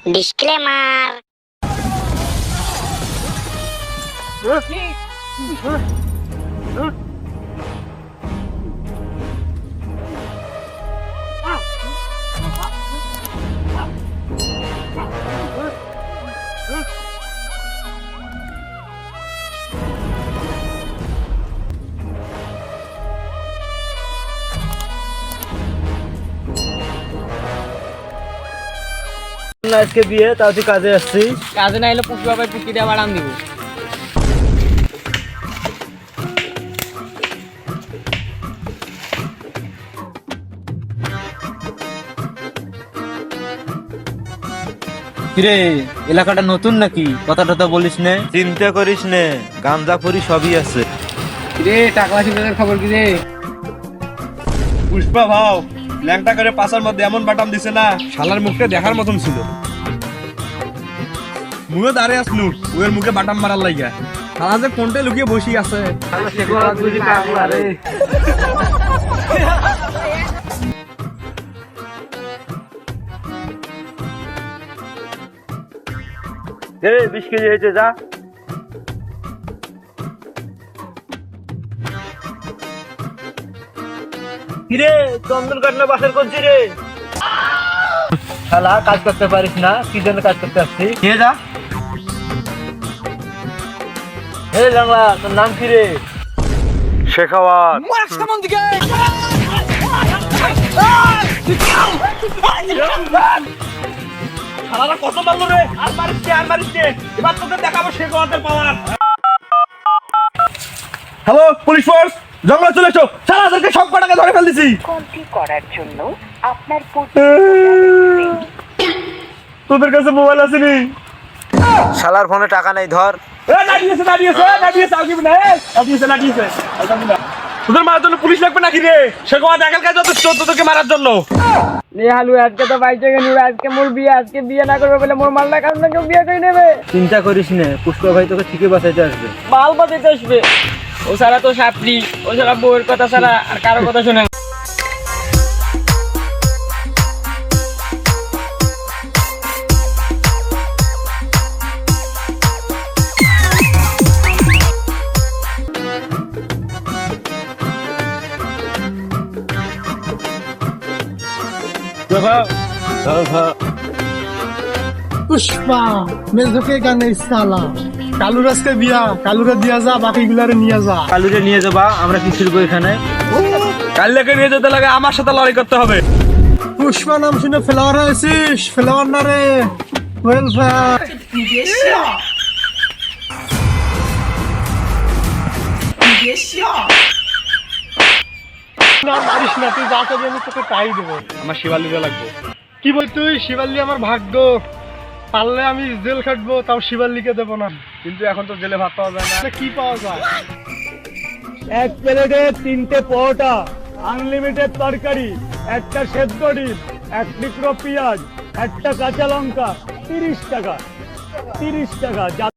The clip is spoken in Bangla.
ডিসক্লেমার। আজকে বিয়ে, তাও তুই কাজে আসছি। কাজে না এলে পুষ্পা ভাই পুষ্টি দিয়ে বাড়ান দিব। কিরে, এলাকাটা নতুন নাকি? কথা টথা বলিস নে? চিন্তা করিস নে, গাঞ্জা ফুরি সবই আছে। রে টাকা সিলের খবর কি রে? পুষ্পা ভাও ল্যাংটা করে পাশার মধ্যে এমন বাটাম দিছে না, শালার মুখটা দেখার মতন ছিল। মুখে দাঁড়িয়ে আসনু, ওর মুখে বাটাম মারার লাগিয়া শালা যে কোনটা লুকিয়ে বসি আছে। এ 20 কেজি হয়েছে, যা। কিরে, চন্দন কাটনা বাসের করছি রে। শালা কাজ করতে পারিস না, কি জন্য কাজ করতে আসছি? নিয়ে যা। হে লাংলা, তোর নাম কি রে? শেখাওয়াত। শালারা কত মারলো রে, আর মারিস কে, এবার তোকে দেখাবো শেখাওয়াতের পাওয়ার। হ্যালো পুলিশ ফোর্স, জঙ্গলে চলে এসো, শালাদেরকে সব কটাকে ধরে ফেল দিছি। কলটি করার জন্য আপনার তোদের কাছে মোবাইল আছে নি? শালার ফোনে টাকা নাই, ধর। তোদের মারার জন্য পুলিশ লাগবে নাকি রে? শেখাওয়াত একার কাজ যথেষ্ট তোদেরকে মারার জন্য। নে হালু, আজকে তো বাইক থেকে নিবে, আজকে মোর বিয়ে, আজকে বিয়ে না করবে বলে মোর মাল্লা কারণ না কেউ বিয়ে করে নেবে। চিন্তা করিস নে, পুষ্পা ভাই তোকে ঠিকই বাঁচাইতে আসবে। মাল বাজাইতে আসবে। ও সারা তো সাপড়ি, ও সারা বউয়ের কথা ছাড়া আর কারো কথা শুনে না। পুষ্পা মেজোকে গানে সালা কালুর আজকে বিয়া, কালুরে দিয়া যা, বাকি গুলারে নিয়ে যা। কালুরে নিয়ে যাবা, আমরা কি ছিড়বো এখানে? কাল্লাকে নিয়ে যেতে লাগে, আমার সাথে লড়াই করতে হবে। পুষ্পা নাম শুনে ফ্লাওয়ার হয়েছিস? ফ্লাওয়ার না রে, ওয়েলফেয়ার। না মারিস না, তুই যা চাবি আমি তোকে তাই দেবো। আমার শিবালিতে লাগবে। কি বল তুই? শিবাল্লি আমার ভাগ্য, পারলে আমি জেল খাটবো, তাও শিবাল্লিকে দেবো না। কিন্তু এখন তো জেলে ভাত পাওয়া যায় না। কি পাওয়া যায়? এক প্লেটে 3টে পরোটা, আনলিমিটেড তরকারি, একটা সেদ্ধ ডিম, 1 টুকরো পেঁয়াজ, একটা কাঁচা লঙ্কা, 30 টাকা। 30 টাকা।